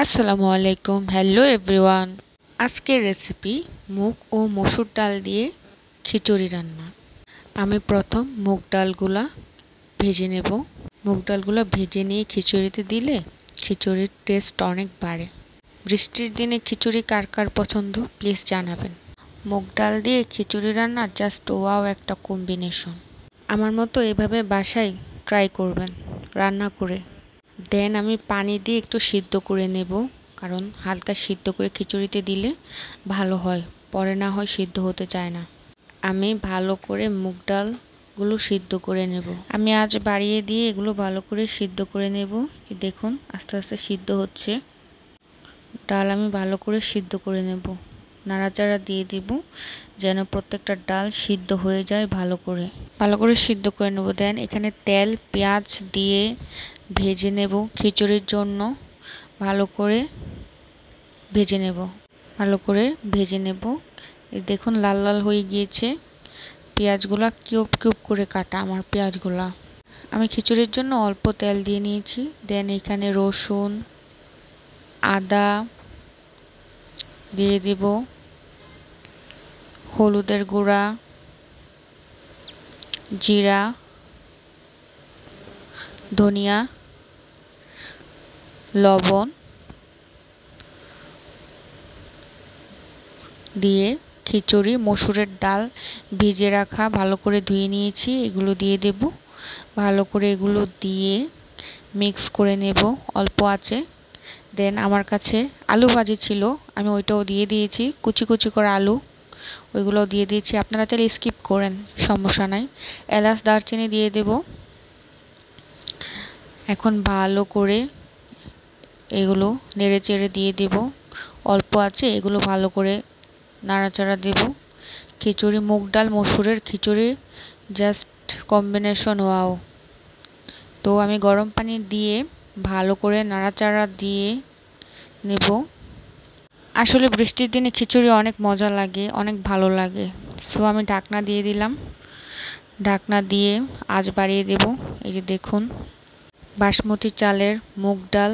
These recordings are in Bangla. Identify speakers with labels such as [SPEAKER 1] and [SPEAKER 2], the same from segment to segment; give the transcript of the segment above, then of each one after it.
[SPEAKER 1] আসসালামু আলাইকুম। Hello everyone. আজকের রেসিপি মুগ ও মসুর ডাল দিয়ে খিচুড়ি রান্না। আমি প্রথম মুগ ডালগুলা ভেজে নেব। মুগ ডালগুলা ভেজে নিয়ে খিচুড়িতে দিলে খিচুড়ির টেস্ট অনেক বাড়ে। বৃষ্টির দিনে খিচুড়ি কার কার পছন্দ প্লিজ জানাবেন। মুগ ডাল দিয়ে খিচুড়ি রান্না জাস্ট ওয়াও একটা কম্বিনেশন। আমার মতো এভাবে বাসায় ট্রাই করবেন রান্না করে। দেন আমি পানি দিয়ে একটু সিদ্ধ করে নেব, কারণ হালকা সিদ্ধ করে খিচুড়িতে দিলে ভালো হয়, পরে না হয় সিদ্ধ হতে চায় না। আমি ভালো করে মুগ ডালগুলো সিদ্ধ করে নেব। আমি আজ বাড়িয়ে দিয়ে এগুলো ভালো করে সিদ্ধ করে নেব। দেখুন আস্তে আস্তে সিদ্ধ হচ্ছে। ডাল আমি ভালো করে সিদ্ধ করে নেব, নাড়াচাড়া দিয়ে দিব যেন প্রত্যেকটা ডাল সিদ্ধ হয়ে যায়। ভালো করে সিদ্ধ করে নেব। দেন এখানে তেল পেঁয়াজ দিয়ে ভেজে নেব। খিচুড়ির জন্য ভালো করে ভেজে নেব। দেখুন লাল লাল হয়ে গিয়েছে। পেঁয়াজগুলা কিউব কিউব করে কাটা আমার পেঁয়াজগুলা। আমি খিচুড়ির জন্য অল্প তেল দিয়ে নিয়েছি। দেন এখানে রসুন আদা দিয়ে দিব, হলুদের গুঁড়া, জিরা, ধনিয়া, লবণ দিয়ে খিচুড়ি মসুরের ডাল ভিজে রাখা ভালো করে ধুয়ে নিয়েছি, এগুলো দিয়ে দেব। ভালো করে এগুলো দিয়ে মিক্স করে নেব অল্প আছে। দেন আমার কাছে আলু ভাজি ছিল, আমি ওইটাও দিয়ে দিয়েছি। কুচি কুচি করে আলু ওইগুলো দিয়ে দিয়েছি। আপনারা চাইলে স্কিপ করেন, সমস্যা নাই। এলাচ দারচিনি দিয়ে দেব। এখন ভালো করে এগুলো নেড়ে চেড়ে দিয়ে দেব। অল্প আছে, এগুলো ভালো করে নাড়াচাড়া দেব। খিচুড়ি মুগ ডাল মসুরের খিচুড়ি জাস্ট কম্বিনেশন ওয়াও। তো আমি গরম পানি দিয়ে ভালো করে নাড়াচাড়া দিয়ে নেব। আসলে বৃষ্টির দিনে খিচুড়ি অনেক মজা লাগে, অনেক ভালো লাগে। সো আমি ঢাকনা দিয়ে দিলাম। ঢাকনা দিয়ে আঁচ বাড়িয়ে দেব। এই যে দেখুন বাসমতি চালের মুগ ডাল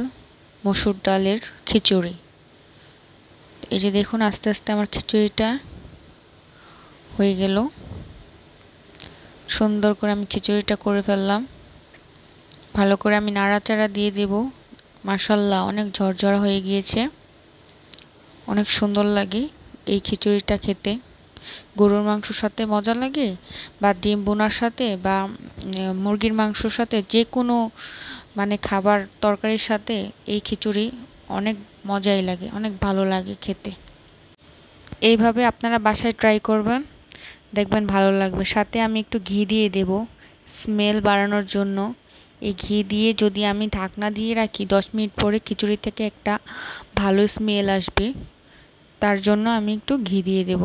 [SPEAKER 1] মসুর ডালের খিচুড়ি। এই যে দেখুন আস্তে আস্তে আমার খিচুড়িটা হয়ে গেল। সুন্দর করে আমি খিচুড়িটা করে ফেললাম। ভালো করে আমি নাড়াচাড়া দিয়ে দেব। মাশাআল্লাহ অনেক ঝরঝরা হয়ে গিয়েছে, অনেক সুন্দর লাগে এই খিচুড়িটা খেতে। গরুর মাংসর সাথে মজা লাগে, বা ডিম বোনার সাথে, বা মুরগির মাংসর সাথে, যে কোনো খাবার তরকারির সাথে এই খিচুড়ি অনেক মজাই লাগে, অনেক ভালো লাগে খেতে। এইভাবে আপনারা বাসায় ট্রাই করবেন, দেখবেন ভালো লাগবে। সাথে আমি একটু ঘি দিয়ে দেব স্মেল বাড়ানোর জন্য। এই ঘি দিয়ে যদি আমি ঢাকনা দিয়ে রাখি 10 মিনিট পরে খিচুড়ি থেকে একটা ভালো স্মেল আসবে, তার জন্য আমি একটু ঘি দিয়ে দেব।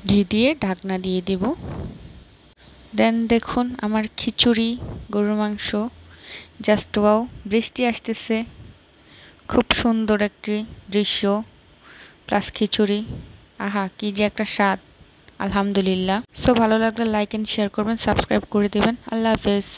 [SPEAKER 1] ঘি দিয়ে ঢাকনা দিয়ে দেব। দেন দেখুন আমার খিচুড়ি গরুর মাংস জাস্ট ওয়াও। বৃষ্টি আসতেছে, খুব সুন্দর একটি দৃশ্য, প্লাস খিচুড়ি, আহা কি যে একটা স্বাদ। আলহামদুলিল্লাহ। সো ভালো লাগলে লাইক এন্ড শেয়ার করবেন, সাবস্ক্রাইব করে দেবেন। আল্লাহ হাফেজ।